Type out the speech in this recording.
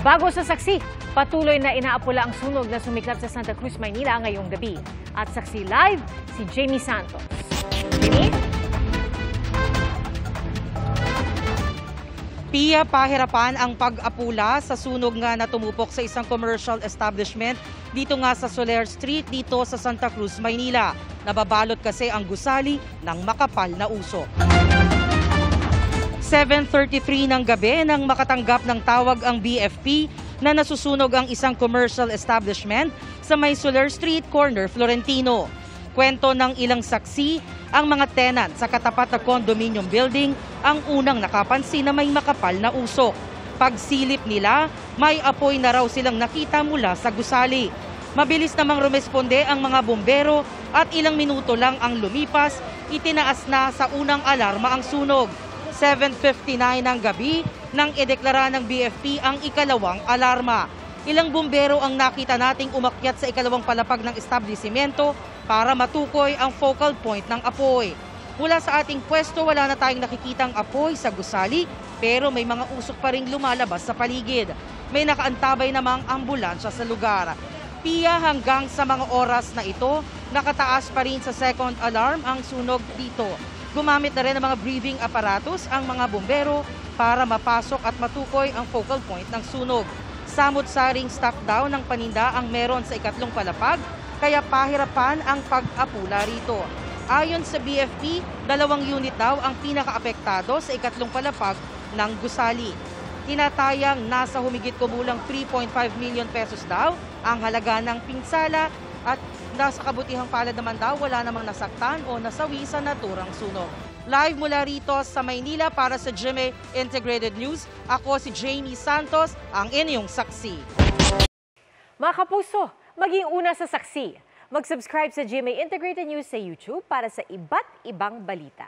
Bago sa saksi, patuloy na inaapula ang sunog na sumiklab sa Santa Cruz, Maynila ngayong gabi. At saksi live, si Jamie Santos. Jamie? Pia, pahirapan ang pag-apula sa sunog nga na tumupok sa isang commercial establishment dito nga sa Soler Street dito sa Santa Cruz, Maynila. Nababalot kasi ang gusali ng makapal na usok. 7:33 ng gabi nang makatanggap ng tawag ang BFP na nasusunog ang isang commercial establishment sa may Soler Street, corner Florentino. Kwento ng ilang saksi, ang mga tenant sa katapat na condominium building ang unang nakapansin na may makapal na usok. Pagsilip nila, may apoy na raw silang nakita mula sa gusali. Mabilis namang rumesponde ang mga bombero at ilang minuto lang ang lumipas, itinaas na sa unang alarma ang sunog. 7:59 ng gabi nang ideklara ng BFP ang ikalawang alarma. Ilang bumbero ang nakita nating umakyat sa ikalawang palapag ng establishmento para matukoy ang focal point ng apoy. Mula sa ating pwesto, wala na tayong nakikitang apoy sa gusali, pero may mga usok pa ring lumalabas sa paligid. May nakaantabay namang ambulansya sa lugar. Pia, hanggang sa mga oras na ito, nakataas pa rin sa second alarm ang sunog dito. Gumamit na rin ng mga breathing apparatus ang mga bumbero para mapasok at matukoy ang focal point ng sunog. Samot-saring stop down ng paninda ang meron sa ikatlong palapag, kaya pahirapan ang pag-apula rito. Ayon sa BFP, 2 unit daw ang pinaka-apektado sa ikatlong palapag ng gusali. Tinatayang nasa humigit kumulang 3.5 million pesos daw ang halaga ng pinsala at nasa kabutihang palad naman daw wala namang nasaktan o nasawi sa naturang sunog. Live mula rito sa Maynila para sa GMA Integrated News, ako si Jamie Santos, ang inyong saksi. Mga kapuso, maging una sa saksi. Mag-subscribe sa GMA Integrated News sa YouTube para sa iba't ibang balita.